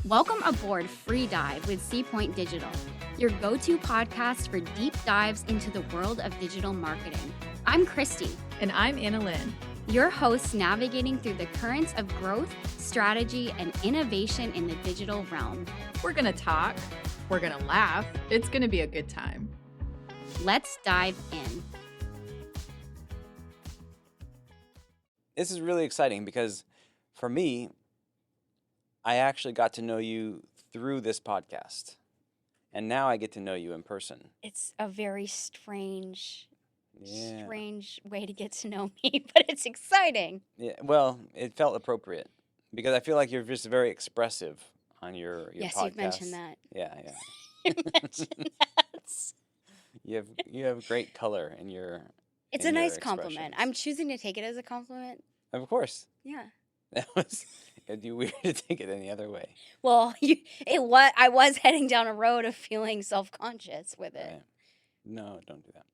Welcome aboard FreeDive with C Digital, your go-to podcast for deep dives into the world of digital marketing. I'm Kristy. And I'm Annalyn. Your hosts navigating through the currents of growth, strategy, and innovation in the digital realm. We're going to talk. We're going to laugh. It's going to be a good time. Let's dive in. This is really exciting because for me, I actually got to know you through this podcast. And now I get to know you in person. It's a very strange way to get to know me, but it's exciting. Yeah, well, it felt appropriate because I feel like you're just very expressive on your Yes, podcast. you've mentioned that. Yeah. You mentioned that. You have great color in your It's in a your nice compliment. expressions. I'm choosing to take it as a compliment. Of course. Yeah. It'd be weird to take it any other way. Well, I was heading down a road of feeling self-conscious with it. Right. No, don't do that.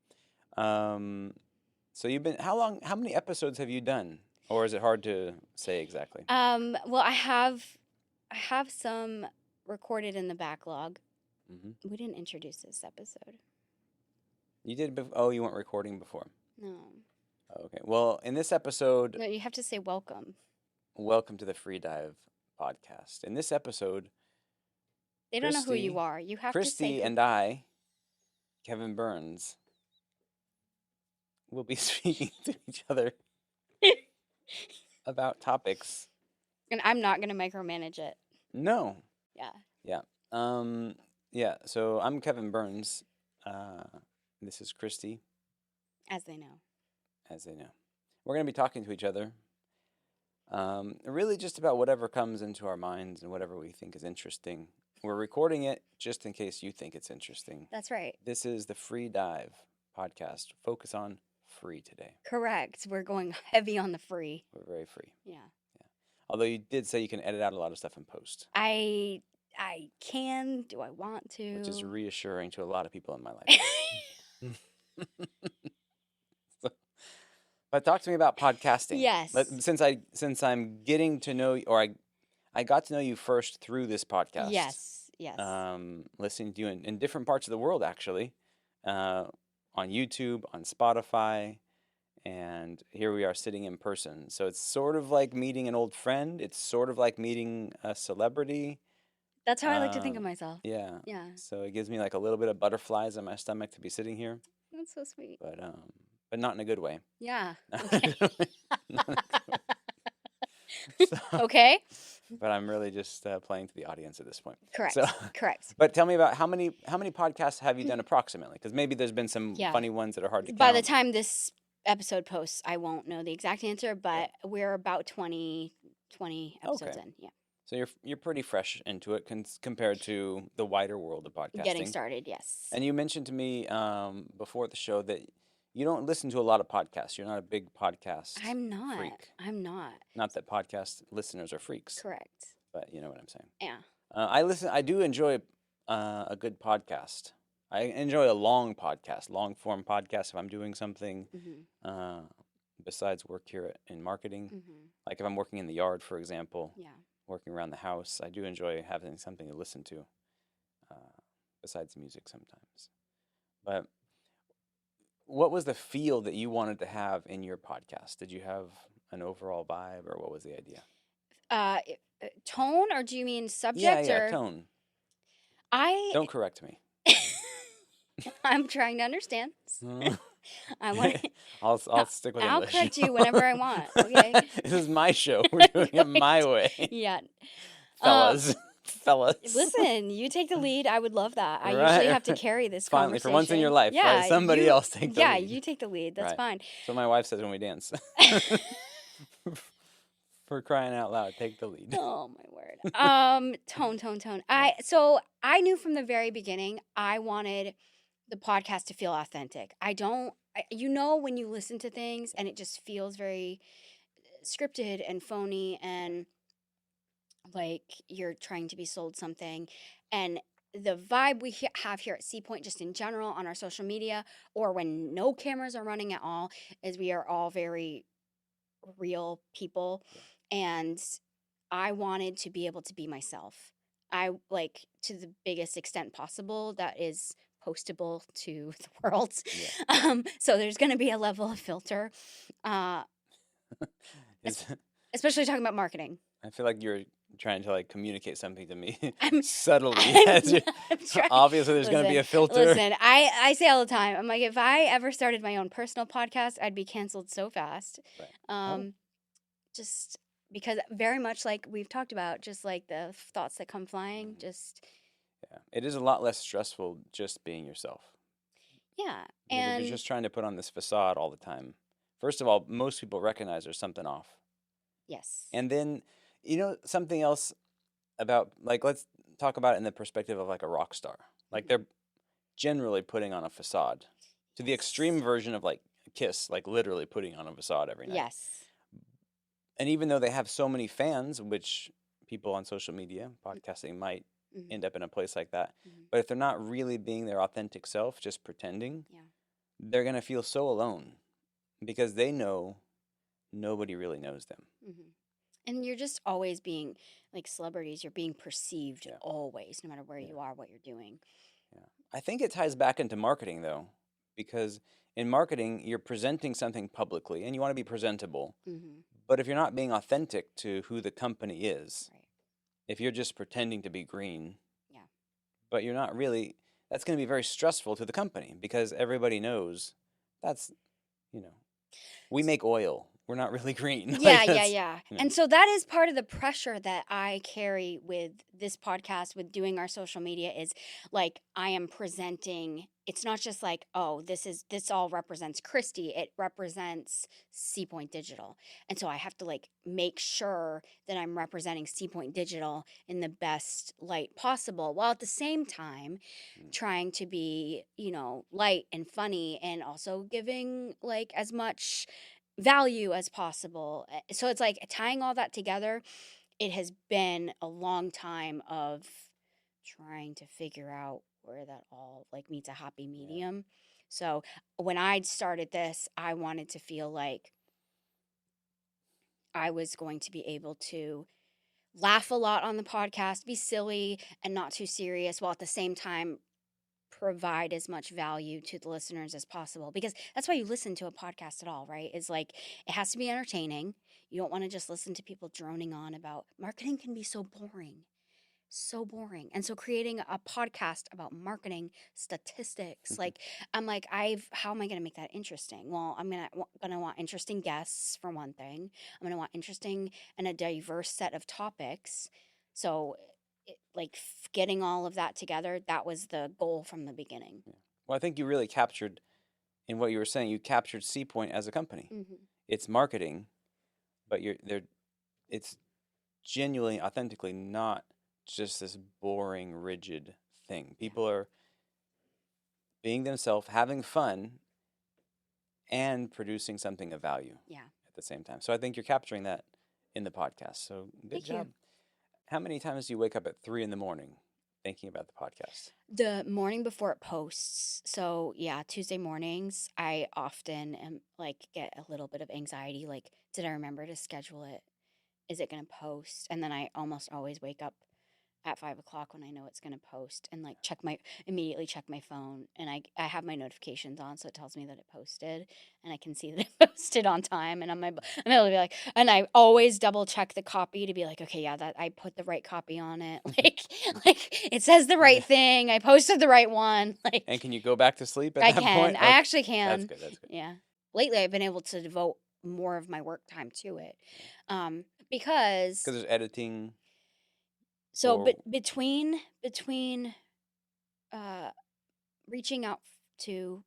So how many episodes have you done? Or is it hard to say exactly? Well, I have some recorded in the backlog. Hmm. We didn't introduce this episode. You did, you weren't recording before. No. Okay. Well, in this episode, No, you have to say welcome. welcome to the FreeDive podcast. In this episode, They don't know who you Kristy- are. You have to say Kristy who- and I, Kevin Burns, will be speaking to each other about topics. and I'm not going to micromanage it. No. Yeah. So I'm Kevin Burns. This is Kristy, As they know. as they know. We're going to be talking to each other. Really just about whatever comes into our minds and whatever we think is interesting. We're recording it just in case you think it's interesting. That's right. This is the FreeDive podcast. Focus on free today. Correct. We're going heavy on the free. We're very free. Yeah. Although you did say you can edit out a lot of stuff in post, I can. Do I want to? which is reassuring to a lot of people in my life. But talk to me about podcasting. Yes. Since I'm getting to know you, or I got to know you first through this podcast. Yes. Listening to you in different parts of the world, actually, on YouTube, on Spotify, and here we are sitting in person. So it's sort of like meeting an old friend. It's sort of like meeting a celebrity. That's how I like to think of Um, myself. Yeah. Yeah. So it gives me like a little bit of butterflies in my stomach to be sitting here, That's so sweet. but not in a good way. Yeah. Not Okay. in a good way. So- Okay. But I'm really just playing to the audience at this point. Correct. So, Correct. but tell me about how many podcasts have you done approximately? Because maybe there's been some Yeah. funny ones that are hard to count. By the time this episode posts, I won't know the exact answer, but we're about 20 episodes Okay. in. Yeah. So you're pretty fresh into it compared to the wider world of podcasting. Getting started, yes. And you mentioned to me before the show that you don't listen to a lot of podcasts. You're not a big podcast I'm not. freak. I'm not. Not that podcast listeners are freaks, Correct. but you know what I'm saying. Yeah. I do enjoy a good podcast. I enjoy a long podcast, long form podcast if I'm doing something Mm-hmm. besides work here in marketing. Mm-hmm. Like if I'm working in the yard, for example, Yeah. working around the house, I do enjoy having something to listen to besides music sometimes. But what was the feel that you wanted to have in your podcast? Did you have an overall vibe, or what was the idea? Tone, or do you mean subject? Yeah, or tone. I Don't correct me. I'm trying to understand. I want. I'll stick with I'll English. correct you whenever I want. Okay. This is my show. We're doing it my way, Yeah. fellas. Listen, you take the lead. I would love that. I Right. usually have to carry this Finally, for once in your conversation. life, right? Somebody you- else take the Yeah, lead. you take the lead. That's Right. fine. So my wife says when we dance. For crying out loud, take the lead. Oh my word. Tone. I knew from the very beginning I wanted the podcast to feel authentic. When you listen to things and it just feels very scripted and phony and like you're trying to be sold something. And the vibe we have here at C Point, just in general on our social media, or when no cameras are running at all, is we are all very real people. And I wanted to be able to be myself. I like to the biggest extent possible that is postable to the world. Yeah. So there's going to be a level of filter, uh, es- Is especially talking about marketing. I feel like you're trying to like communicate something to me I'm, subtly. I'm, I'm trying. Obviously, there's going to be Listen, a filter. listen. I say all the time. I'm like, if I ever started my own personal podcast, I'd be canceled so fast. Right. Just because very much like we've talked about, just like the thoughts that come flying, just Yeah. It is a lot less stressful just being yourself. yeah. Because if And you're just trying to put on this facade all the time, first of all, most people recognize there's something off. yes. And then, something else about, like, let's talk about it in the perspective of like a rock star. Like, they're generally putting on a facade to the extreme version of like Kiss, like literally putting on a facade every night. Yes. And even though they have so many fans, which people on social media, podcasting might Mhm. end up in a place like that. Mhm. But if they're not really being their authentic self, just pretending, Yeah. they're going to feel so alone because they know nobody really knows them. Mhm. And you're just always being like celebrities. You're being perceived Yeah. always, no matter where Yeah. you are, what you're doing. Yeah. I think it ties back into marketing though, because in marketing, you're presenting something publicly and you want to be presentable. Mm-hmm. But if you're not being authentic to who the company is, Right. if you're just pretending to be green, Yeah. but you're not really, that's going to be very stressful to the company because everybody knows that's, we make oil. We're not really green. Like, Yeah. that's- And so that is part of the pressure that I carry with this podcast, with doing our social media, is like I am presenting. It's not just like, oh, this all represents Kristy. It represents C Point Digital. And so I have to like make sure that I'm representing C Point Digital in the best light possible, while at the same time trying to be, light and funny, and also giving like as much value as possible. So it's like tying all that together. It has been a long time of trying to figure out where that all like meets a happy medium. So when I started this, I wanted to feel like I was going to be able to laugh a lot on the podcast, be silly and not too serious, while at the same time provide as much value to the listeners as possible, because that's why you listen to a podcast at all, right? Is like it has to be entertaining. You don't want to just listen to people droning on about marketing. Can be so boring. And so creating a podcast about marketing statistics, like I'm like, how am I going to make that interesting? Well, I'm going to want interesting guests for one thing. I'm going to want interesting and a diverse set of topics. So getting all of that together, that was the goal from the beginning. Well, I think you really captured, in what you were saying, you captured C Point as a company. Mm-hmm. It's marketing, but it's genuinely, authentically not just this boring, rigid thing. People are being themselves, having fun, and producing something of value at the same time. So I think you're capturing that in the podcast. So good Thank job. you. How many times do you wake up at 3 a.m. thinking about the podcast? The morning before it posts. So yeah, Tuesday mornings, I often am like get a little bit of anxiety. Like, did I remember to schedule it? Is it going to post? And then I almost always wake up at 5 o'clock when I know it's going to post, and like immediately check my phone, and I have my notifications on, so it tells me that it posted, and I can see that it posted on time, and I'm able to be like, and I always double check the copy to be like, okay, yeah, that I put the right copy on it, like it says the right thing, I posted the right one, like. And can you go back to sleep at I that can. point? I actually can. That's good. Yeah. Lately, I've been able to devote more of my work time to it, because there's editing. so between reaching out to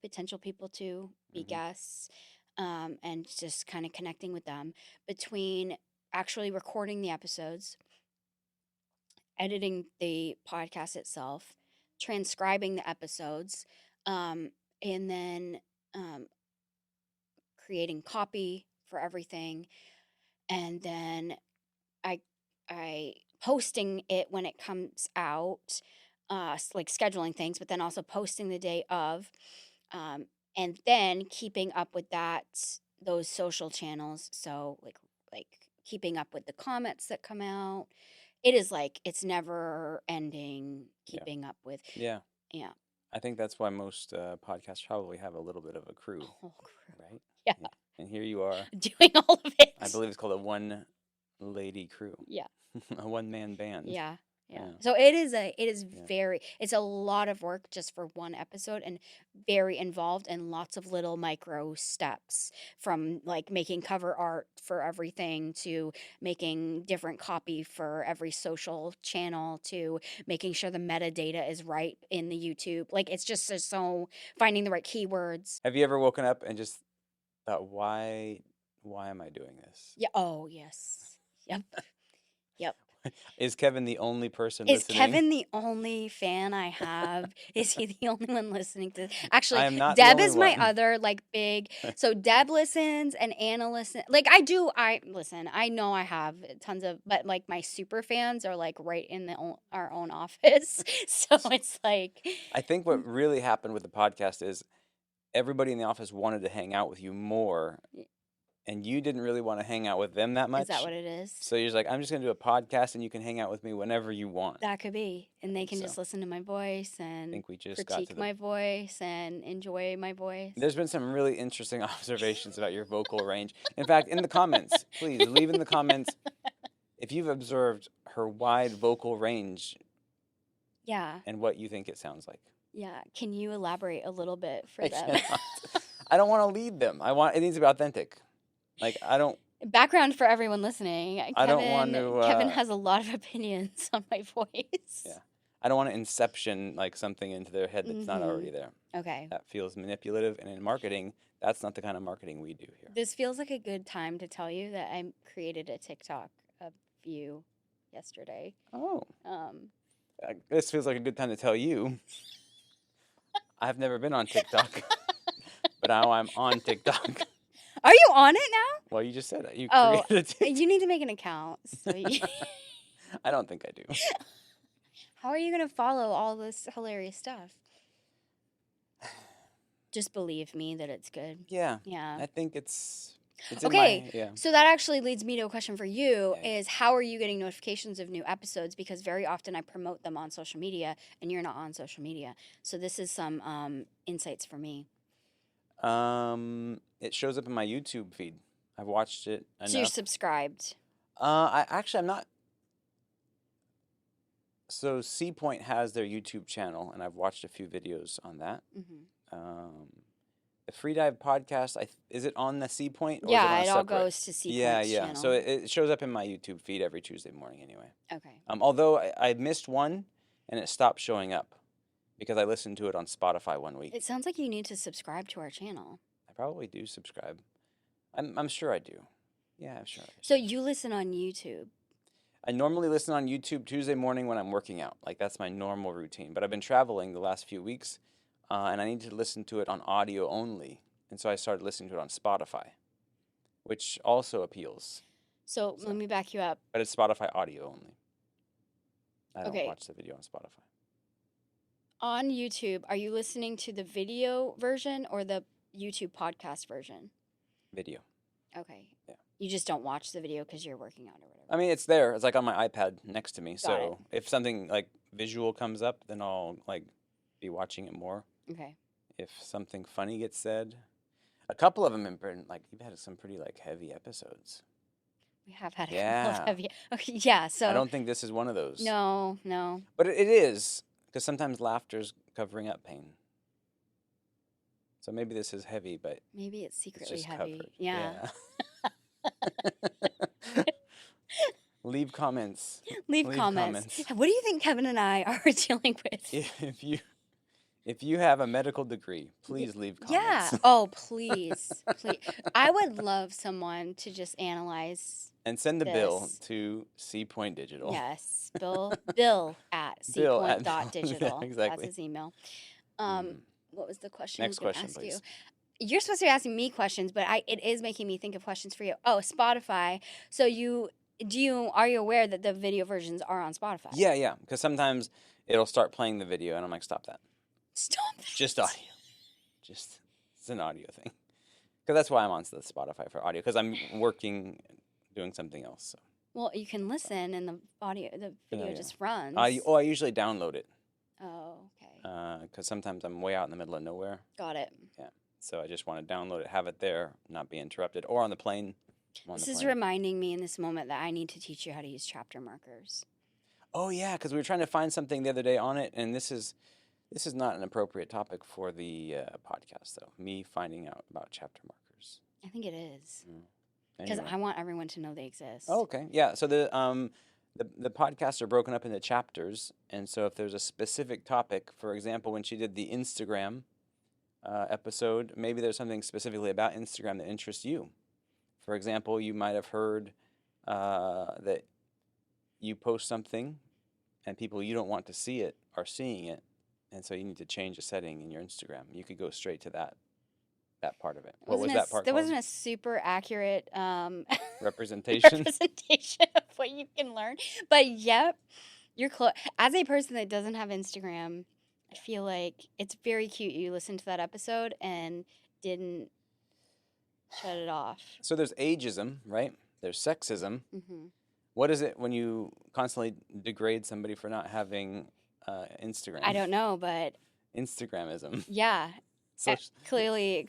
potential people to be guests, and just kind of connecting with them, between actually recording the episodes, editing the podcast itself, transcribing the episodes, and then creating copy for everything, and then I posting it when it comes out, like scheduling things, but then also posting the day of, and then keeping up with those social channels. So like keeping up with the comments that come out, it is like it's never ending Yeah. keeping up with. Yeah. Yeah. I think that's why most podcasts probably have a little bit of a crew, Whole crew. right? Yeah. And here you are. Doing all of it. I believe it's called a one lady crew. Yeah. A one man band. Yeah. Yeah. Yeah. So it is Yeah. very, it's a lot of work just for one episode and very involved and lots of little micro steps from like making cover art for everything to making different copy for every social channel to making sure the metadata is right in the YouTube. Like it's just so finding the right keywords. Have you ever woken up and just thought, why am I doing this? Yeah. Oh, yes. Yep. Yep. Is Kevin the only person Is listening? Kevin the only fan I have? Is he the only one listening to this? Actually, I am not the Deb only is my one. other like big. So Deb listens and Anna listens. Like I listen. I know I have tons of, but like my super fans are like right in our own office. So it's like I think what really happened with the podcast is everybody in the office wanted to hang out with you more, and you didn't really want to hang out with them that much. Is that what it is? So you're just like, I'm just going to do a podcast, and you can hang out with me whenever you want. That could be, and they think can so. just listen to my voice I and think we just got to critique the... my voice and enjoy my voice. There's been some really interesting observations about your vocal range. In fact, in the comments, please leave in the comments if you've observed her wide vocal range Yeah. and what you think it sounds like. Yeah. Can you elaborate a little bit for I them? cannot. I don't want to lead them. It needs to be authentic. Like, I don't... Background for everyone listening. I don't want to, Kevin has a lot of opinions on my voice. Yeah. I don't want to inception like something into their head that's not already there. Okay. That feels manipulative, and in marketing, that's not the kind of marketing we do here. This feels like a good time to tell you that I created a TikTok of you yesterday. Oh. Um, This feels like a good time to tell you. I've never been on TikTok, but now I'm on TikTok. Are you on it now? Well, you just said it. You Oh, created a TikTok. you need to make an account. So I don't think I do. How are you going to follow all this hilarious stuff? Just believe me that it's good. Yeah. Yeah. I think it's Okay, in my... Yeah. so that actually leads me to a question for you Yeah. is how are you getting notifications of new episodes? Because very often I promote them on social media and you're not on social media. So this is some insights for me. It shows up in my YouTube feed. I've watched it enough. So you're subscribed. I'm not. So C Point has their YouTube channel, and I've watched a few videos on that. Mm-hmm. The FreeDive podcast, is it on the C Point? Or Yeah, is it on a all separate? goes to C Yeah, Point's yeah. channel. So it shows up in my YouTube feed every Tuesday morning anyway. Okay. Although I missed one, and it stopped showing up because I listened to it on Spotify one week. It sounds like you need to subscribe to our channel. I probably do subscribe. I'm sure I do. Yeah, I'm sure I do. So you listen on YouTube. I normally listen on YouTube Tuesday morning when I'm working out. Like, that's my normal routine. But I've been traveling the last few weeks, and I need to listen to it on audio only. And so I started listening to it on Spotify, which also appeals. So let me back you up. But it's Spotify audio only. I don't Okay. watch the video on Spotify. On YouTube, are you listening to the video version or the YouTube podcast version? Video. Okay. Yeah. You just don't watch the video because you're working out or whatever. I mean, it's there. It's like on my iPad next to me. Got So if something like visual comes up, then I'll like be watching it more. Okay. If something funny gets said, a couple of them have been like, you've had some pretty like heavy episodes. We have had a couple Yeah. of heavy. Okay, yeah. So I don't think this is one of those. no. But it is, because sometimes laughter's covering up pain. So maybe this is heavy, but Maybe it's it's secretly just heavy. covered. Yeah. Leave comments. Leave Leave comments. comments. What do you think Kevin and I are dealing with? If you have a medical degree, please leave Yeah. comments. Oh, please. Please. I would love someone to just analyze. And send the bill This. to C Point Digital. Yes. Bill at Bill at- cpoint.digital. Yeah, exactly. That's his email. Mm. What was the question Next I was going question, to ask please. you? You're supposed to be asking me questions, but it is making me think of questions for you. Oh, Spotify. So are you aware that the video versions are on Spotify? Yeah, because sometimes it'll start playing the video, and I'm like, stop that. Stop that. Just audio. It's an audio thing. Because that's why I'm on the Spotify for audio, because I'm working, doing something else. So. Well, you can listen and the video yeah. just runs. I usually download it Oh, okay. because sometimes I'm way out in the middle of nowhere. Got it. Yeah. So I just want to download it, have it there, not be interrupted, or on the plane. This is reminding me in this moment that I need to teach you how to use chapter markers. Oh yeah, because we were trying to find something the other day on it, and this is not an appropriate topic for the podcast, though. Me finding out about chapter markers. I think it is. Because Anyway. I want everyone to know they exist. Oh, okay. Yeah. So the podcasts are broken up into chapters, and so if there's a specific topic, for example, when she did the Instagram episode, maybe there's something specifically about Instagram that interests you. For example, you might have heard that you post something, and people you don't want to see it are seeing it, and so you need to change a setting in your Instagram. You could go straight to that part of it. What was that part There called? wasn't a super accurate Representation of what you can learn. But yep, you're close. As a person that doesn't have Instagram, I feel like it's very cute you listened to that episode and didn't shut it off. So there's ageism, right? There's sexism. Mm-hmm. What is it when you constantly degrade somebody for not having Instagram? I don't know, but Instagramism. yeah. So, Clearly,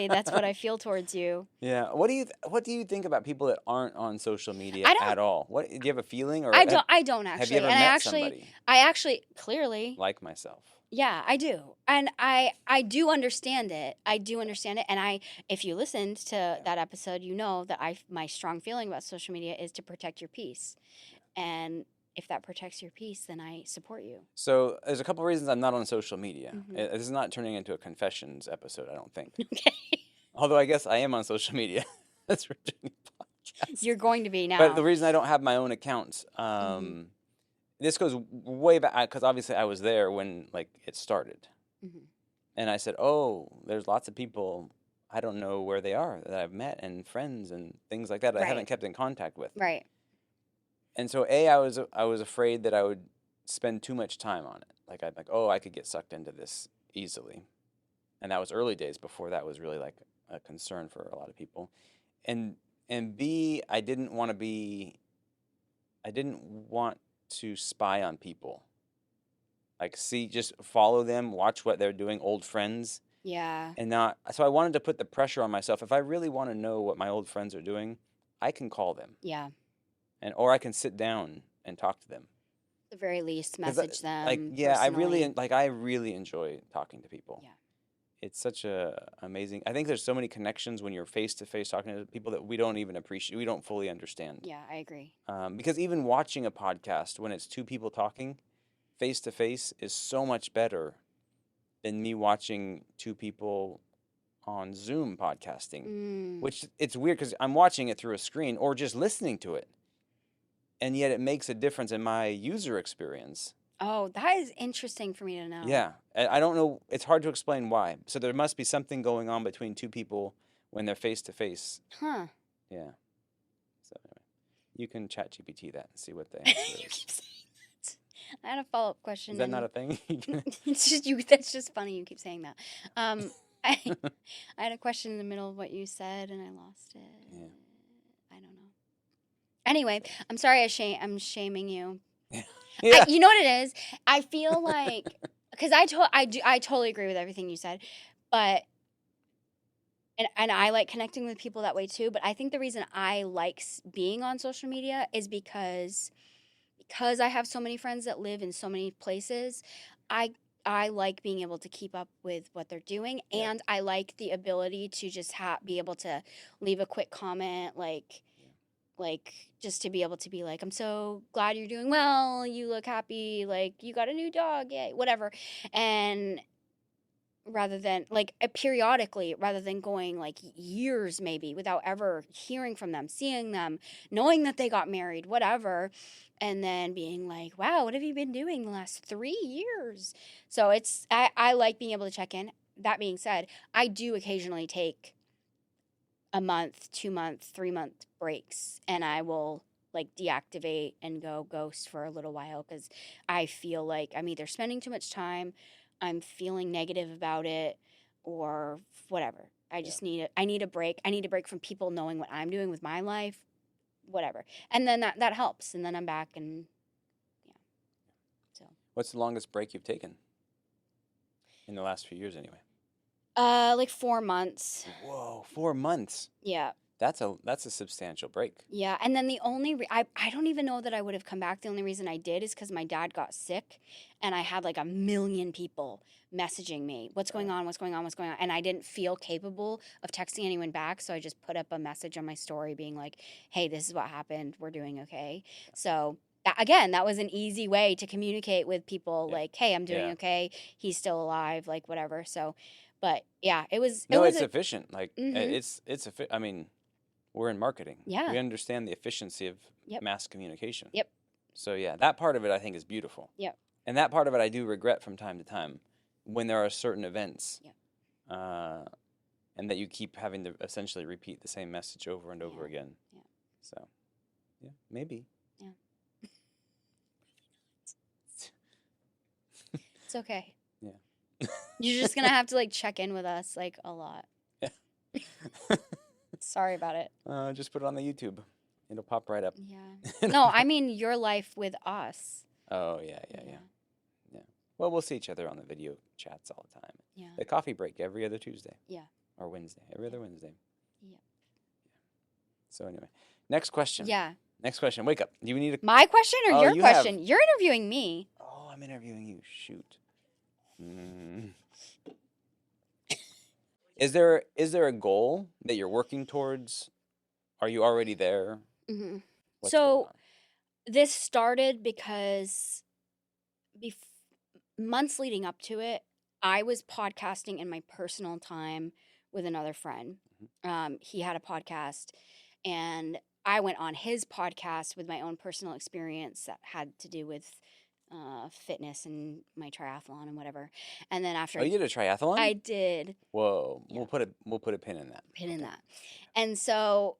that's what I feel towards you. yeah. What do you think about people that aren't on social media at all? What do you have a feeling, or I don't actually. have you ever and met somebody? I actually clearly Like myself. Yeah, I do. And I do understand it. And if you listened to that episode, you know that my strong feeling about social media is to protect your peace. And if that protects your peace, then I support you. So there's a couple reasons I'm not on social media. Mhm. This is not turning into a confessions episode, I don't think. Okay. Although I guess I am on social media. That's for doing podcasts. You're going to be now. But the reason I don't have my own account, this goes way back, because obviously I was there when it started. Mhm. And I said, oh, there's lots of people I don't know where they are that I've met, and friends and things like that I haven't kept in contact with. Right. And so I was afraid that I would spend too much time on it. I could get sucked into this easily. And that was early days before that was really like a concern for a lot of people. And B, I didn't want to spy on people. Just follow them, watch what they're doing, old friends. Yeah. So I wanted to put the pressure on myself. If I really want to know what my old friends are doing, I can call them. Yeah. Or I can sit down and talk to them. At the very least, message them. I really enjoy talking to people. Yeah. It's such a amazing. I think there's so many connections when you're face to face talking to people that we don't even appreciate. We don't fully understand. Yeah, I agree. Because even watching a podcast when it's two people talking face to face is so much better than me watching two people on Zoom podcasting. Which it's weird because I'm watching it through a screen or just listening to it. And yet it makes a difference in my user experience. Oh, that is interesting for me to know. Yeah. I don't know. It's hard to explain why. So there must be something going on between two people when they're face to face. Huh. Yeah. So anyway, you can chat GPT that and see what the answer You is. keep saying that. I had a follow-up question. Is that not a thing? It's just you. That's just funny. You keep saying that. I had a question in the middle of what you said, and I lost it. Yeah. I don't know. Anyway, I'm sorry. I'm shaming you. Yeah. You know what it is? I feel like because I totally agree with everything you said, but and I like connecting with people that way too. But I think the reason I like being on social media is because I have so many friends that live in so many places. I like being able to keep up with what they're doing, and I like the ability to just be able to leave a quick comment, like just to be able to be like, I'm so glad you're doing well, you look happy, like you got a new dog, yay, whatever. And rather than periodically, rather than going like years maybe without ever hearing from them, seeing them, knowing that they got married, whatever, and then being like, wow, what have you been doing the last 3 years? So I like being able to check in. That being said, I do occasionally take a month, 2 month, 3 month breaks, and I will deactivate and go ghost for a little while because I feel like I'm either spending too much time, I'm feeling negative about it, or whatever. I just need a break. I need a break from people knowing what I'm doing with my life. whatever. And then that helps. And then I'm back and yeah. So What's the longest break you've taken in the last few years, anyway? like 4 months. Whoa, 4 months. Yeah. That's a substantial break. Yeah, and then the only I don't even know that I would have come back. The only reason I did is because my dad got sick, and I had like a million people messaging me, "What's going on? What's going on? What's going on?" And I didn't feel capable of texting anyone back, so I just put up a message on my story, being like, "Hey, this is what happened. We're doing okay." So again, that was an easy way to communicate with people, Yeah. like, "Hey, I'm doing Yeah. okay. He's still alive," like whatever. So, but yeah, it was. No, it was it's efficient. Like Mhm. it's I mean, we're in marketing. Yeah. We understand the efficiency of Yep. mass communication. Yep. So yeah, that part of it I think is beautiful. Yep. And that part of it I do regret from time to time when there are certain events. Yep. And that you keep having to essentially repeat the same message over and over again. Yeah. So, yeah, maybe. Yeah. It's okay. Yeah. You're just gonna have to like check in with us like a lot. Yeah. Sorry about it. Just put it on the YouTube. It'll pop right up. Yeah. No, I mean your life with us. Oh, yeah. Well, we'll see each other on the video chats all the time. Yeah. The coffee break every other Tuesday. Yeah. Or Wednesday. Every other Wednesday. Yeah. So anyway, next question. Yeah. Next question. Wake up. Do you need a... My question or Oh, your you have- question? You're interviewing me. Oh, I'm interviewing you. Shoot. Is there a goal that you're working towards? Are you already there? Mm-hmm. What's So going on? this started because months leading up to it, I was podcasting in my personal time with another friend. He had a podcast, and I went on his podcast with my own personal experience that had to do with fitness and my triathlon and whatever. And then after Oh, you did a triathlon? I did Whoa. Yeah. We'll put a pin in that. pin in that. And so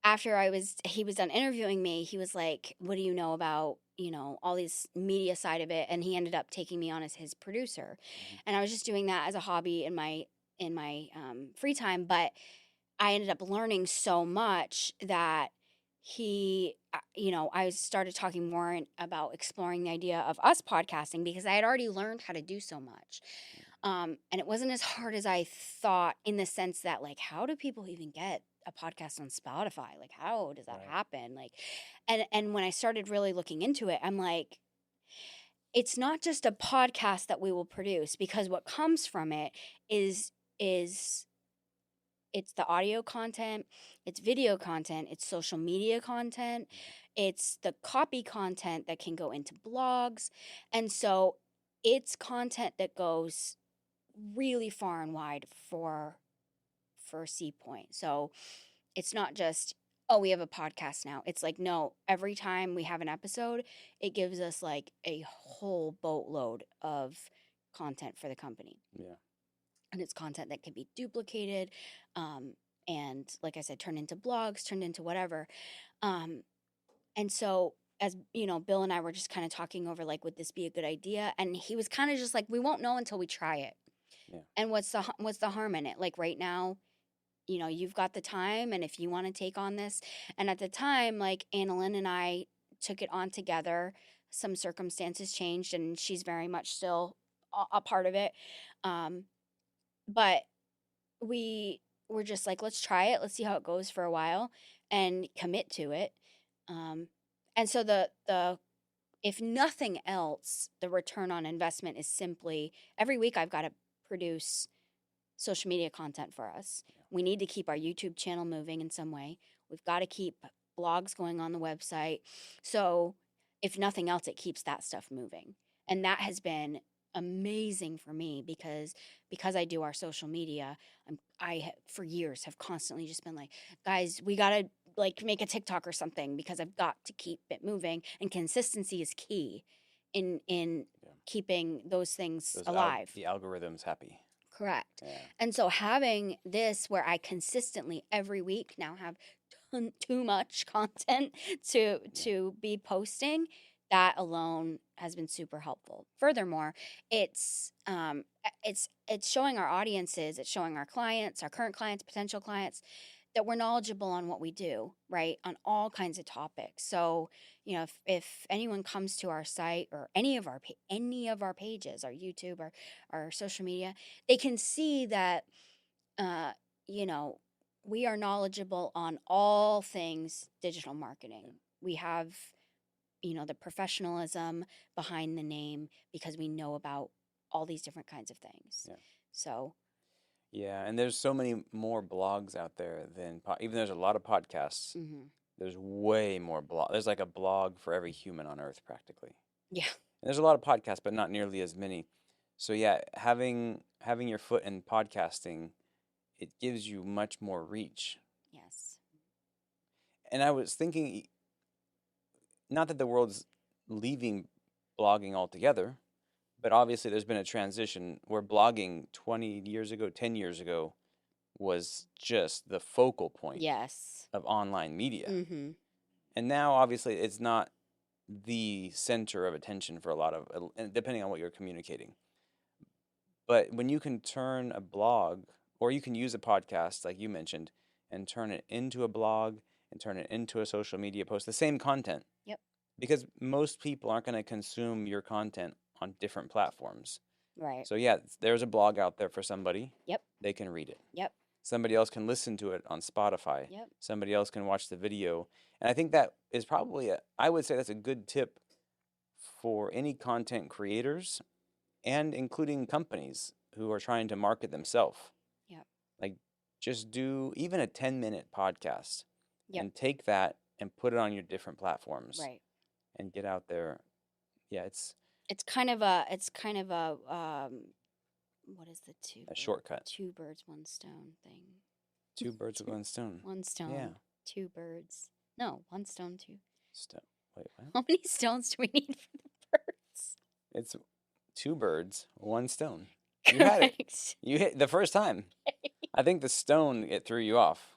after he was done interviewing me, he was like, "What do you know about, all these media side of it?" And he ended up taking me on as his producer. And I was just doing that as a hobby in my free time, but I ended up learning so much that I started talking more about exploring the idea of us podcasting because I had already learned how to do so much. And it wasn't as hard as I thought, in the sense that, like, how do people even get a podcast on Spotify? Like, how does that Right. happen? Like, and when I started really looking into it, I'm like, it's not just a podcast that we will produce, because what comes from it is it's the audio content, it's video content, it's social media content, it's the copy content that can go into blogs. And so it's content that goes really far and wide for C Point. So it's not just, oh, we have a podcast now. It's like, no, every time we have an episode, it gives us like a whole boatload of content for the company. Yeah. And it's content that can be duplicated, and like I said, turned into blogs, turned into whatever. And so, as Bill and I were just kind of talking over, like, would this be a good idea? And he was kind of just like, we won't know until we try it. Yeah. And what's the harm in it? Like, right now, you've got the time, and if you want to take on this. And at the time, like, Annalyn and I took it on together. Some circumstances changed, and she's very much still a part of it. But we were just like, let's try it. Let's see how it goes for a while and commit to it. And so the if nothing else, the return on investment is simply, every week I've got to produce social media content for us. We need to keep our YouTube channel moving in some way. We've got to keep blogs going on the website. So if nothing else, it keeps that stuff moving. And that has been amazing for me because I do our social media. For years have constantly just been like, guys, we got to like make a TikTok or something, because I've got to keep it moving, and consistency is key in keeping those things alive. The algorithm's happy. Correct. Yeah. And so having this where I consistently every week now have too much content to be posting, that alone has been super helpful. Furthermore, it's showing our audiences, it's showing our clients, our current clients, potential clients, that we're knowledgeable on what we do, right? On all kinds of topics. So, if anyone comes to our site or any of our pages, our YouTube, our social media, they can see that uh, you know, we are knowledgeable on all things digital marketing. We have, the professionalism behind the name because we know about all these different kinds of things. Yeah. So, Yeah, and there's so many more blogs out there than even there's a lot of podcasts. mhm. There's way more blog. There's like a blog for every human on earth practically. Yeah. And there's a lot of podcasts, but not nearly as many. So yeah, having your foot in podcasting, it gives you much more reach. Yes. And I was thinking, not that the world's leaving blogging altogether, but obviously there's been a transition where blogging 20 years ago, 10 years ago was just the focal point Yes. of online media. Mm-hmm. And now obviously it's not the center of attention for a lot of, depending on what you're communicating. But when you can turn a blog, or you can use a podcast like you mentioned, and turn it into a blog and turn it into a social media post, the same content. Yep. Because most people aren't going to consume your content on different platforms. Right. So yeah, there's a blog out there for somebody. Yep. They can read it. Yep. Somebody else can listen to it on Spotify. Yep. Somebody else can watch the video. And I think that is probably I would say that's a good tip for any content creators and including companies who are trying to market themselves. Yep. Like just do even a 10-minute podcast. Yep. And take that and put it on your different platforms. Right. And get out there. Yeah, it's kind of a what is the a shortcut. 2 birds, 1 stone thing? 2 birds with 1 stone. 1 stone. Yeah. 2 birds. No, 1 stone, 2. Wait, what? How many stones do we need for the birds? It's 2 birds, 1 stone. You had it. Correct. You hit the first time. I think the stone, it threw you off.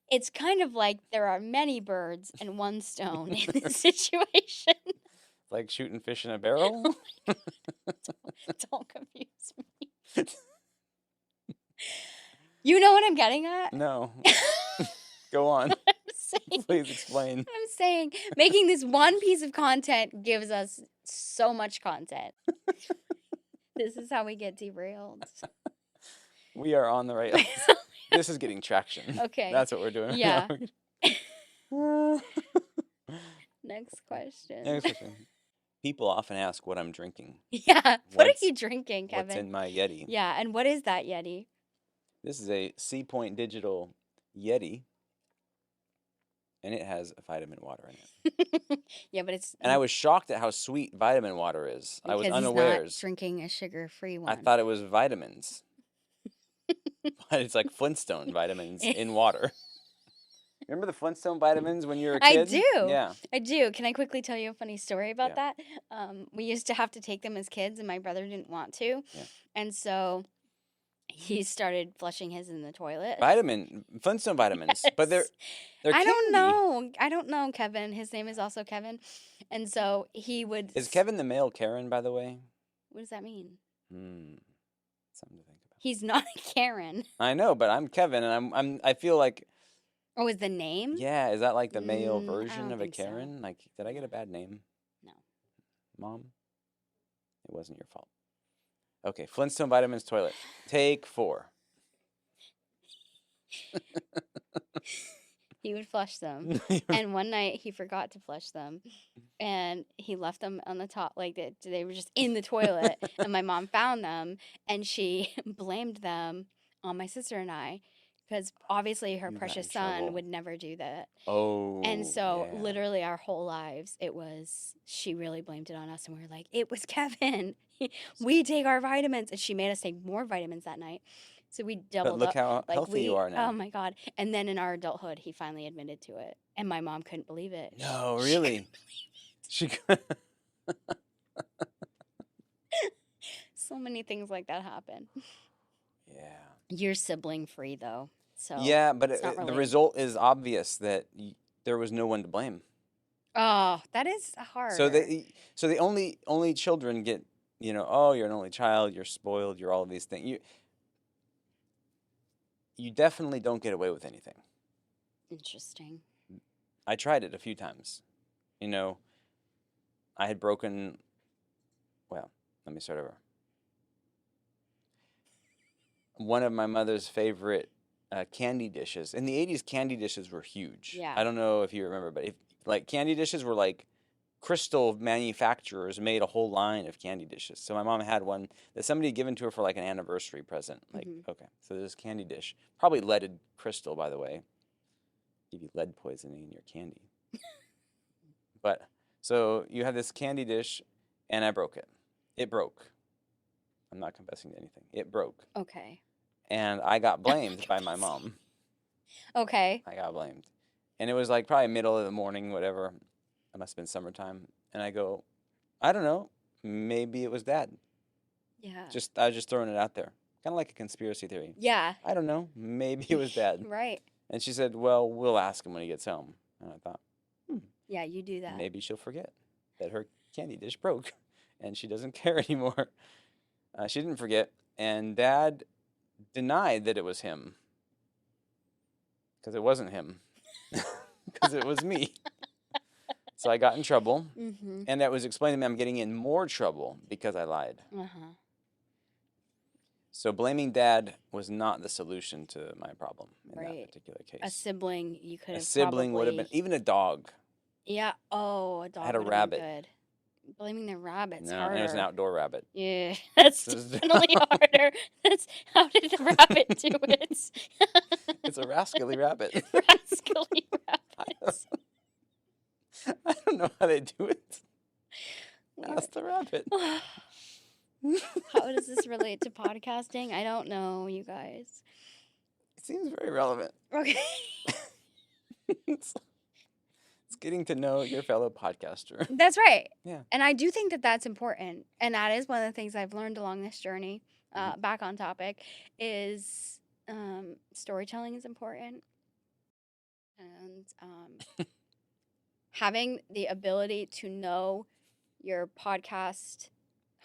It's kind of like there are many birds and 1 stone in this situation. Like shooting fish in a barrel? Don't confuse me. You know what I'm getting at? No. Go on. I'm saying, Please explain. I'm saying making this one piece of content gives us so much content. This is how we get derailed. We are on the right. This is getting traction. Okay. That's what we're doing. Yeah. Next question. Next question. People often ask what I'm drinking. Yeah. What are What's- you drinking, Kevin? What's in my Yeti? Yeah, and what is that Yeti? This is a Sea Point Digital Yeti, and it has vitamin water in it. Yeah, but it's And I was shocked at how sweet vitamin water is. I was because he's unawares. not drinking a sugar-free one. I thought it was vitamins, but it's like Flintstone vitamins in water. Remember the Flintstone vitamins when you were a I kid? do. Yeah. I do. Can I quickly tell you a funny story about Yeah. that? We used to have to take them as kids, and my brother didn't want to. Yeah. And so he started flushing his in the toilet. Flintstone vitamins, but they're I don't candy. know. I don't know, Kevin. His name is also Kevin. And so he would... Is Kevin the male Karen, by the way? What does that mean? Something to think about. He's not a Karen. I know, but I'm Kevin, and I feel like, Oh, is the name? yeah, is that like the male I version don't of a think so. Karen? Like, did I get a bad name? No. Mom? It wasn't your fault. Okay, Flintstone vitamins toilet. Take 4. He would flush them. And one night he forgot to flush them. And he left them on the top. Like they were just in the toilet. And my mom found them. And she blamed them on my sister and I. Because obviously her You got precious in son trouble. would never do that. Oh. And so yeah. literally our whole lives, she really blamed it on us. And we were like, it was Kevin. We take our vitamins. And she made us take more vitamins that night. So we But doubled look up. how Like healthy you are now. Oh my God. And then in our adulthood, he finally admitted to it. And my mom couldn't believe it. No, She really? She could. So many things like that happen. Yeah. You're sibling free though. So Yeah, but it's not the related. result is obvious that there was no one to blame. Oh, that is hard. So the only children get, oh, you're an only child, you're spoiled, you're all of these things. you definitely don't get away with anything. Interesting. I tried it a few times. I had broken. Well, let me start over. One of my mother's favorite candy dishes. In the 80s, candy dishes were huge. Yeah. I don't know if you remember, but candy dishes were like crystal manufacturers made a whole line of candy dishes. So my mom had one that somebody had given to her for like an anniversary present. Okay, so this candy dish, probably leaded crystal, by the way. Give you lead poisoning in your candy. But so you have this candy dish, and I broke it. It broke. I'm not confessing to anything. It broke. Okay. And I got blamed by my mom. Okay. I got blamed. And it was like probably middle of the morning, whatever. It must have been summertime. And I go, I don't know. Maybe it was Dad. Yeah. I was just throwing it out there. Kind of like a conspiracy theory. Yeah. I don't know. Maybe it was Dad. Right. And she said, well, we'll ask him when he gets home. And I thought, yeah, you do that. Maybe she'll forget that her candy dish broke and she doesn't care anymore. She didn't forget. And Dad denied that it was him. Because it wasn't him. Because it was me. So I got in trouble. Mm-hmm. And that was explaining to me I'm getting in more trouble because I lied. Uh-huh. So blaming Dad was not the solution to my problem in that particular case. A sibling, you could have. A sibling would have been, even a dog. Yeah. Oh, a dog. I had a would've rabbit. Been good. Blaming the rabbit's No, harder. and it was an outdoor rabbit. Yeah, that's definitely harder. How did the rabbit do it? It's a rascally rabbit. Rascally rabbits. I don't know how they do it. Ask the rabbit. How does this relate to podcasting? I don't know, you guys. It seems very relevant. Okay. It's getting to know your fellow podcaster. That's right. Yeah. And I do think that that's important. And that is one of the things I've learned along this journey, back on topic, is storytelling is important. And having the ability to know your podcast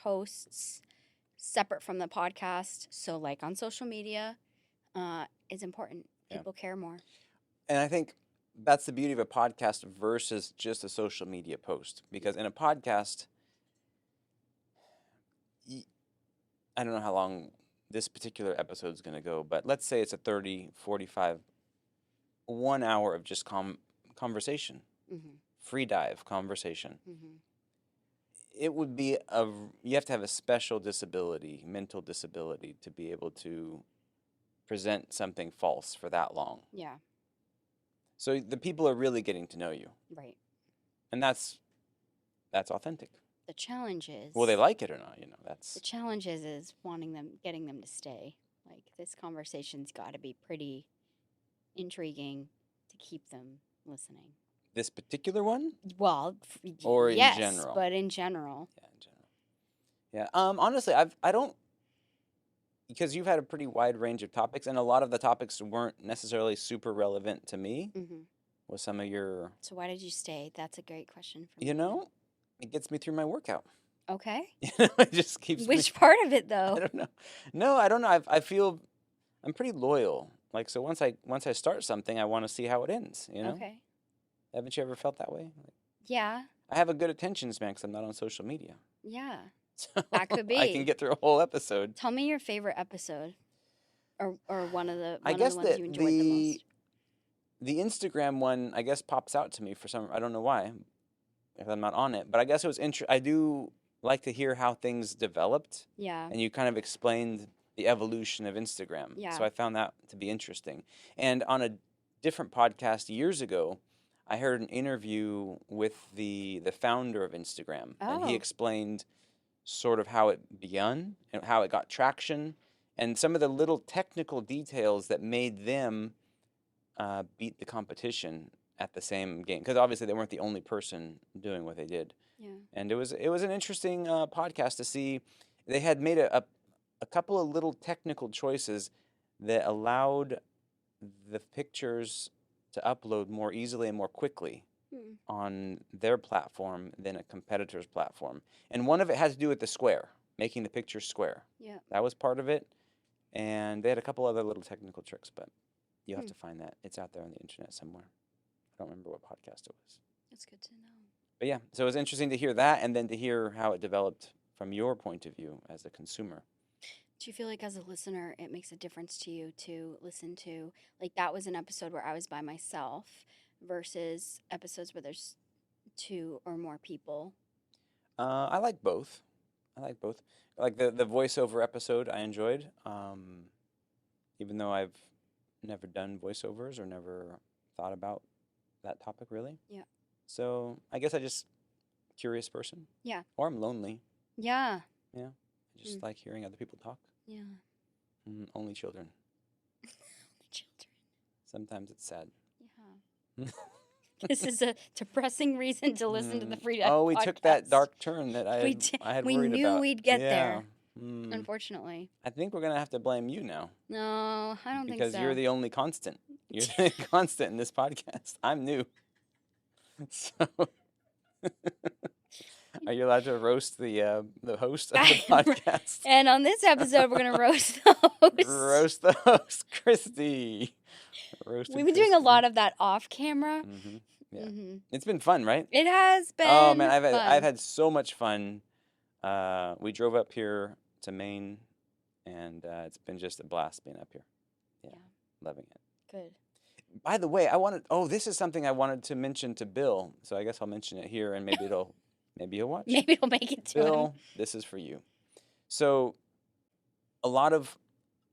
hosts separate from the podcast, so like on social media, is important. People care more. And I think that's the beauty of a podcast versus just a social media post. Because in a podcast, I don't know how long this particular episode is going to go, but let's say it's a 30, 45, 1 hour of just conversation. FreeDive conversation. It would be you have to have a special disability, mental disability, to be able to present something false for that long. Yeah. So the people are really getting to know you. Right. And that's authentic. The challenge is... Well, they like it or not, that's... The challenge is getting them to stay. Like, this conversation's got to be pretty intriguing to keep them listening. This particular one? Well, or in yes, general? But in general. Yeah, in general. Yeah, honestly, I don't... Because you've had a pretty wide range of topics, and a lot of the topics weren't necessarily super relevant to me. With some of your... So why did you stay? That's a great question for me. It gets me through my workout. Okay. It just keeps Which part of it, though? I don't know. No, I don't know. I feel I'm pretty loyal. Like, so once I start something, I want to see how it ends, Okay. Haven't you ever felt that way? Yeah. I have a good attention span because I'm not on social media. Yeah. So That could be. I can get through a whole episode. Tell me your favorite episode. Or one of the I guess ones you enjoyed the most. The Instagram one, I guess, pops out to me for some... I don't know why, if I'm not on it. But I guess it was I do like to hear how things developed. Yeah. And you kind of explained the evolution of Instagram. Yeah. So I found that to be interesting. And on a different podcast years ago, I heard an interview with the founder of Instagram. And he Oh. explained sort of how it began and how it got traction and some of the little technical details that made them beat the competition at the same game. Because obviously they weren't the only person doing what they did. Yeah. And it was an interesting podcast to see. They had made a couple of little technical choices that allowed the pictures to upload more easily and more quickly on their platform than a competitor's platform. And one of it had to do with the square, making the picture square. Yeah. That was part of it. And they had a couple other little technical tricks, but you'll have Hmm. to find that. It's out there on the internet somewhere. I don't remember what podcast it was. That's good to know. But yeah, so it was interesting to hear that and then to hear how it developed from your point of view as a consumer. Do you feel like as a listener, it makes a difference to you to listen to, like that was an episode where I was by myself versus episodes where there's two or more people? I like both. I like both. Like the voiceover episode I enjoyed, even though I've never done voiceovers or never thought about that topic really. Yeah. So I guess I just curious person. Yeah. Or I'm lonely. Yeah. Yeah. I just like hearing other people talk. Yeah. Only children. Children. Sometimes it's sad. Yeah. This is a depressing reason to listen to the FreeDive Oh, we took that podcast. dark turn that I had we worried knew about. we'd get Yeah. there, Mm. unfortunately. I think we're gonna have to blame you now No, I don't think because so. you're the only constant. You're the constant in this podcast. I'm new. So, are you allowed to roast the host of the podcast? And on this episode, we're going to roast the host. Roast the host, Kristy. We've been doing a lot of that off camera. Yeah, it's been fun, right? It has been. Oh man, fun. I've had so much fun. We drove up here to Maine, and it's been just a blast being up here. Yeah. Loving it. Good. By the way, this is something I wanted to mention to Bill, so I guess I'll mention it here, and maybe he'll watch. Maybe it'll make it to him. Bill, this is for you. So, a lot of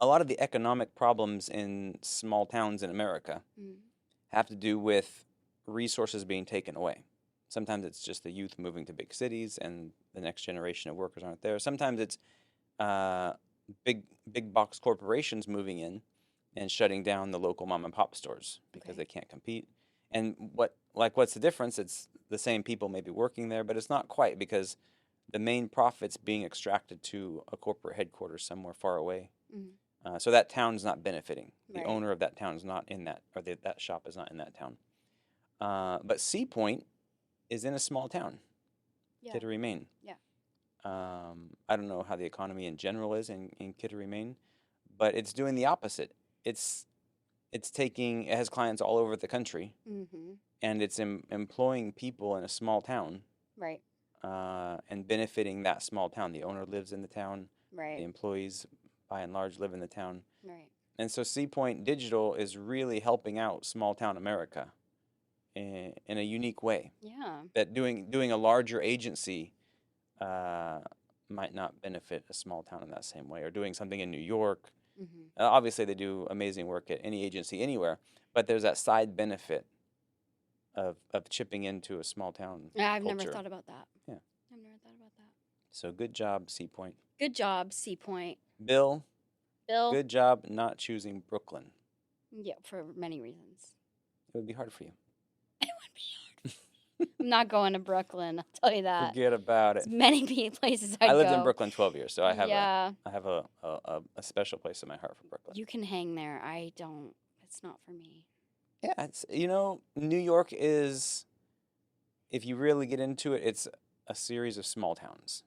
the economic problems in small towns in America have to do with resources being taken away. Sometimes it's just the youth moving to big cities, and the next generation of workers aren't there. Sometimes it's big box corporations moving in and shutting down the local mom and pop stores because they can't compete. And what's the difference? It's the same people maybe working there, but it's not quite because the main profit's being extracted to a corporate headquarters somewhere far away. So that town's not benefiting. The owner of that town is not in that, or that shop is not in that town. But Sea Point is in a small town, Kittery, Maine. Yeah. I don't know how the economy in general is in Kittery, Maine, but it's doing the opposite. It has clients all over the country, and it's employing people in a small town, right? And benefiting that small town. The owner lives in the town, right? The employees, by and large, live in the town, right? And so Sea Point Digital is really helping out small town America in a unique way. Yeah. That doing a larger agency might not benefit a small town in that same way, or doing something in New York. Obviously, they do amazing work at any agency anywhere, but there's that side benefit of chipping into a small town I've culture. never thought about that. Yeah. I've never thought about that. So good job, Sea Point. Good job, Sea Point. Bill, Good job not choosing Brooklyn. Yeah, for many reasons. It would be hard for you. It would be hard. I'm not going to Brooklyn. I'll tell you that. Forget about it. There's many places I'd I lived go. in Brooklyn 12 years, so I have Yeah. a special place in my heart for Brooklyn. You can hang there. I don't. It's not for me. Yeah, it's New York is, if you really get into it, it's a series of small towns.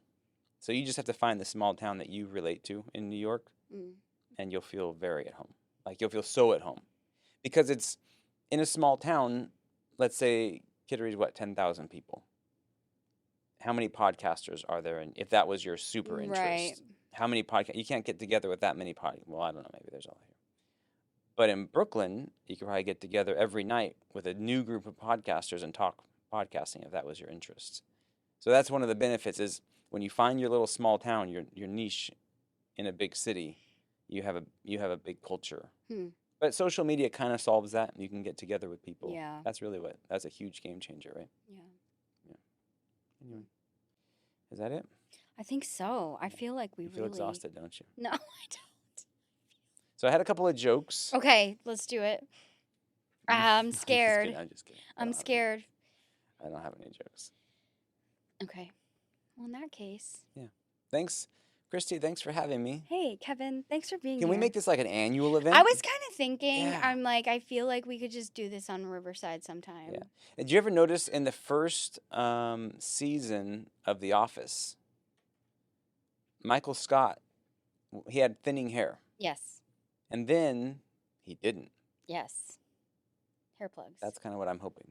So you just have to find the small town that you relate to in New York, and you'll feel very at home. Like you'll feel so at home, because it's in a small town. Let's say Kittery's 10,000 people. How many podcasters are there? And if that was your super interest, Right. how many podcasts? You can't get together with that many Well, I don't know. Maybe there's all here. But in Brooklyn, you could probably get together every night with a new group of podcasters and talk podcasting if that was your interest. So that's one of the benefits is when you find your little small town, your niche in a big city, you have a big culture. But social media kind of solves that. You can get together with people. Yeah. That's a huge game changer, right? Yeah. Anyway, is that it? I think so. I feel like we You feel exhausted, don't you? No, I don't. So I had a couple of jokes. Okay, let's do it. I'm scared. I'm just kidding. I'm scared. I don't have any jokes. Okay. Well, in that case. Yeah. Thanks, Kristy. Thanks for having me. Hey, Kevin. Thanks for being here. Can we make this like an annual event? I was kind of thinking, Yeah. I'm like, I feel like we could just do this on Riverside sometime. Yeah. Did you ever notice in the first season of The Office, Michael Scott, he had thinning hair. Yes. And then he didn't. Yes. Hair plugs. That's kind of what I'm hoping.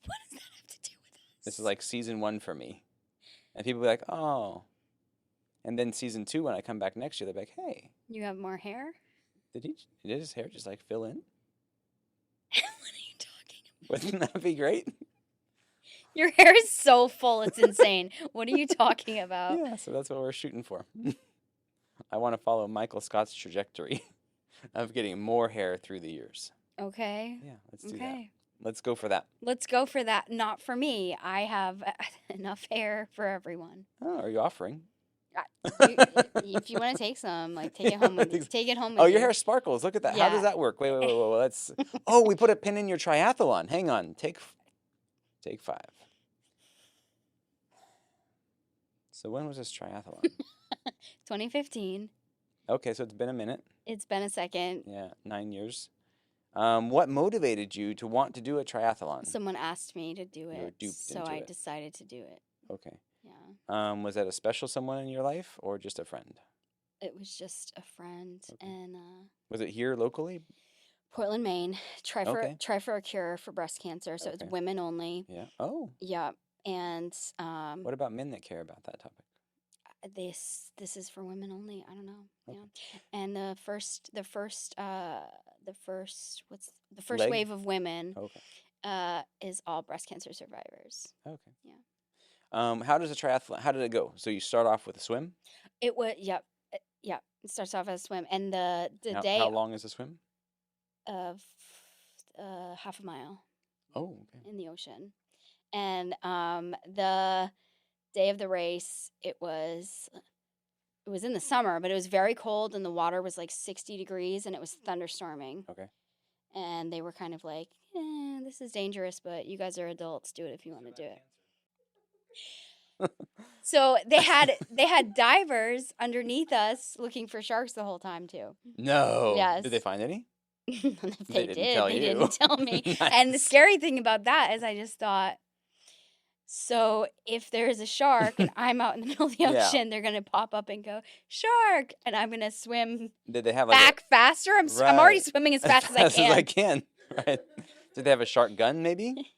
What does that have to do with us? This is like season 1 for me. And people be like, oh. And then season 2, when I come back next year, they're like, hey. You have more hair? Did his hair just like fill in? What are you talking about? Wouldn't that be great? Your hair is so full, it's insane. What are you talking about? Yeah, so that's what we're shooting for. I want to follow Michael Scott's trajectory of getting more hair through the years. Okay. Yeah, let's do that. Let's go for that. Let's go for that. Not for me. I have enough hair for everyone. Oh, are you offering? If you want to take some, like take it home with you. Take it home with you. Oh, your hair sparkles. Look at that. How Yeah. does that work? Wait. Let's. Oh, we put a pin in your triathlon. Hang on. Take 5. So when was this triathlon? 2015. Okay, so it's been a minute. It's been a second. Yeah, 9 years. What motivated you to want to do a triathlon? Someone asked me to do You were it, duped so into I it. decided to do it. Okay. Yeah. Was that a special someone in your life or just a friend? It was just a friend and Was it here locally? Portland, Maine. Try for Okay. a cure for breast cancer. So it's Okay. women only. Yeah. Oh. Yeah. And What about men that care about that topic? this is for women only. I don't know. Okay. Yeah. And the first Leg? wave of women Okay. is all breast cancer survivors. Okay. Yeah. How does a triathlon? How did it go? So you start off with a swim. It was yep. Yeah. It starts off as a swim, and the day How long is a swim? of half a mile Oh, okay. in the ocean, and the day of the race it was in the summer, but it was very cold, and the water was like 60 degrees, and it was thunderstorming. Okay. And they were kind of like, this is dangerous, but you guys are adults. Do it if you want to do it. So they had divers underneath us looking for sharks the whole time too. No. Yes. Did they find any? If They didn't tell they you. didn't tell me. Nice. And the scary thing about that is I just thought, so if there's a shark and I'm out in the middle of the Yeah. ocean, they're gonna pop up and go shark, and I'm gonna swim Did they have like back faster. I'm already Right. swimming as fast as I can. Right. Did they have a shark gun? Maybe.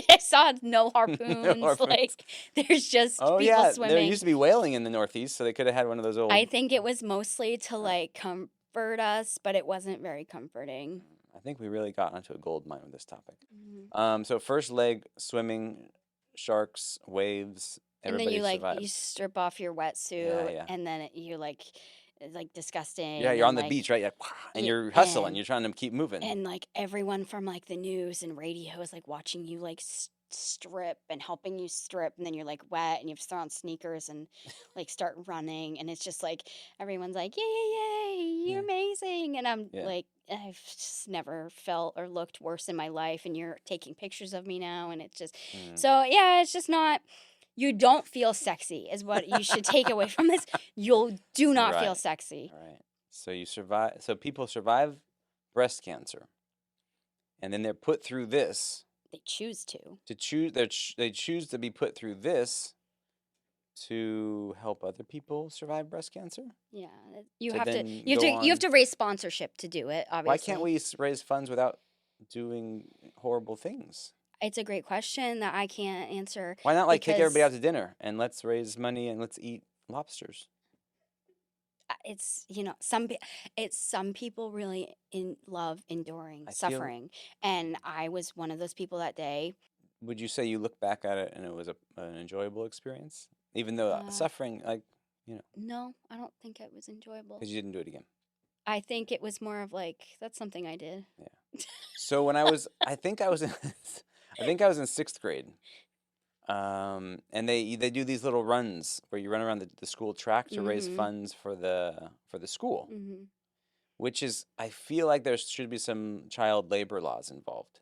I saw no harpoons. harpoons. Like there's just Oh people yeah, swimming. there used to be whaling in the Northeast, so they could have had one of those old. I think it was mostly to like comfort us, but it wasn't very comforting. I think we really got onto a gold mine with this topic. Mhm. So first leg swimming, sharks, waves. And then Everybody you survives. strip off your wetsuit, Yeah. and then you're like, it's like disgusting. Yeah, you're on and, the like, beach, right? Yeah, and yeah, you're hustling. and- You're trying to keep moving. And like everyone from like the news and radio is like watching you like strip and helping you strip, and then you're like wet and you have to throw on sneakers and like start running, and it's just like everyone's like yay, you're Yeah. amazing, and I'm Yeah. like I've just never felt or looked worse in my life, and you're taking pictures of me now, and it's just so yeah, it's just not. You don't feel sexy is what you should take away from this. You do not feel Right. sexy. All right. So you survive. So people survive breast cancer, and then they're put through this They choose to. to choose. They choose to be put through this to help other people survive breast cancer. Yeah, you To have to. then You have go to. You have on- to raise sponsorship to do it. Obviously, Why can't we raise funds without doing horrible things? It's a great question that I can't answer. Why not like take everybody Because- out to dinner and let's raise money and let's eat lobsters? It's some people really love enduring I feel- suffering, and I was one of those people that day. Would you say you look back at it and it was an enjoyable experience, even though suffering, like No, I don't think it was enjoyable. because you didn't do it again? I think it was more of like that's something I did. So when I was, I think I was in 6th grade, and they do these little runs where you run around the school track to raise Mhm. funds for the school, Hmm. which is I feel like there should be some child labor laws involved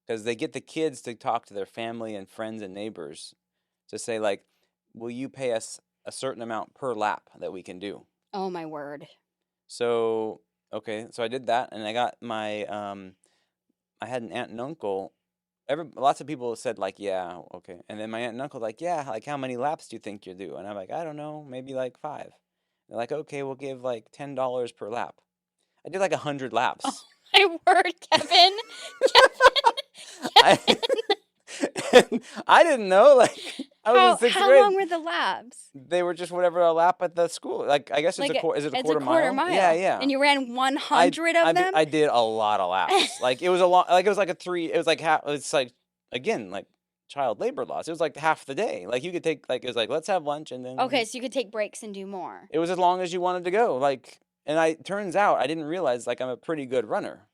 because they get the kids to talk to their family and friends and neighbors to say like, will you pay us a certain amount per lap that we can do? Oh my word! So okay, so I did that, and I got my I had an aunt and uncle. Lots of people said like, yeah, okay, and then my aunt and uncle like, yeah, like how many laps do you think you do? And I'm like, I don't know, maybe like 5. And They're like, okay, we'll give like $10 per lap. I did like 100 laps. Oh my word, Kevin. I, and I didn't know. Like, I was in sixth How grade. long were the laps? They were just whatever a lap at the school. Like, I guess it's Like is it a it's quarter a quarter mile? mile. Yeah, yeah. And you ran 100 of them? I did a lot of laps. Like, it was a long, like, it was like it was like half, it's like, again, like child labor laws. It was like half the day. Like, you could take, like, it was like, let's have lunch and then. Okay, so you could take breaks and do more. It was as long as you wanted to go. Like, and turns out I didn't realize, like, I'm a pretty good runner.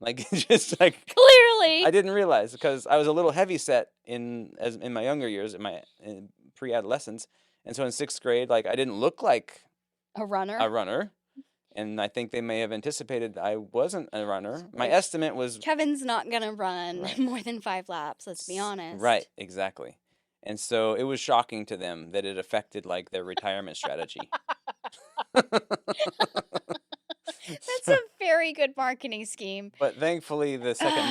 Like, just like. Clearly. I didn't realize because I was a little heavy set in my younger years, in pre-adolescence. And so in sixth grade, like, I didn't look like A runner? a runner. And I think they may have anticipated I wasn't a runner. My estimate was. Kevin's not going to run Right. more than 5 laps, let's be honest. Right, exactly. And so it was shocking to them that it affected, like, their retirement strategy. That's a very good marketing scheme. But thankfully, the second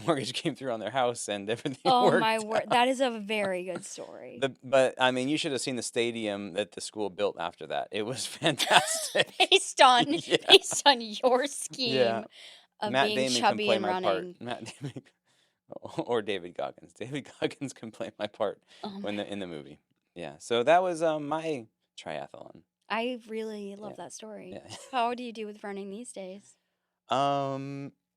mortgage came through on their house and everything Oh worked my word. out. That is a very good story. But I mean, you should have seen the stadium that the school built after that. It was fantastic. based on Yeah. based on your scheme Yeah. of Matt being Damon can chubby play and my running. part. Matt Damon or David Goggins. David Goggins can play my part Oh when my- in the movie. Yeah. So that was my triathlon. I really love Yeah. that story. Yeah. How do you do with running these days?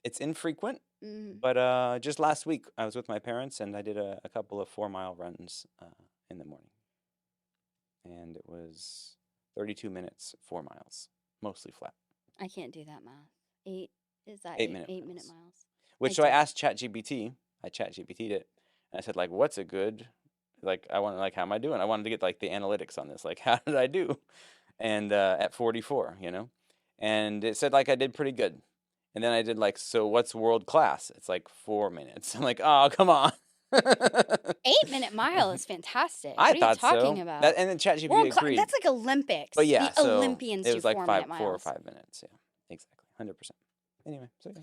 It's infrequent, Mm. but just last week I was with my parents and I did a couple of 4-mile runs in the morning, and it was 32 minutes, 4 miles, mostly flat. I can't do that math. 8 is that 8-minute 8-minute miles. miles? Which I so I don't. asked ChatGPT. I ChatGPT'd it, and I said, like, what's a good, like, I want, like, how am I doing? I wanted to get, like, the analytics on this, like, how did I do? And at 44, and it said, like, I did pretty good. And then I did, like, so what's world class? It's like 4 minutes. I'm like, oh, come on. 8-minute mile is fantastic. I What are thought you talking so. about? And then ChatGPT World class, agreed. that's like Olympics. But yeah, the so Olympians it do was like 4-minute 4 or miles. 5 minutes. Yeah, exactly, 100%. Anyway, so yeah.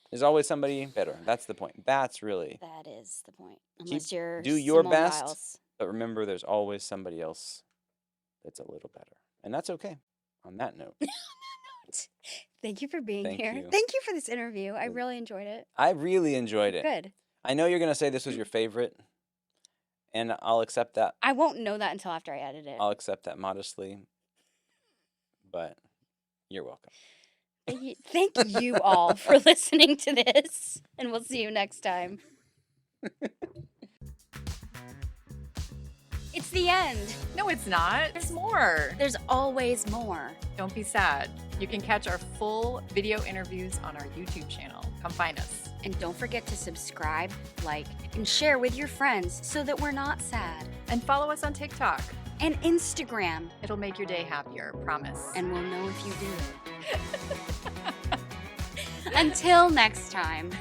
There's always somebody better. That's the point. That's really. That is the point. Keep- Unless you're do your Simone best. Biles. But remember, there's always somebody else that's a little better, and that's okay. On that note, Thank you for being Thank here. you. Thank you for this interview. I Good. really enjoyed it. I really enjoyed it. Good. I know you're gonna say this was your favorite, and I'll accept that. I won't know that until after I edit it. I'll accept that modestly. But you're welcome. Thank you all for listening to this, and we'll see you next time. It's the end. No, it's not. There's more. There's always more. Don't be sad. You can catch our full video interviews on our YouTube channel. Come find us. And don't forget to subscribe, like, and share with your friends so that we're not sad. And follow us on TikTok. And Instagram, It'll make your day happier, promise. and we'll know if you do it. Until next time.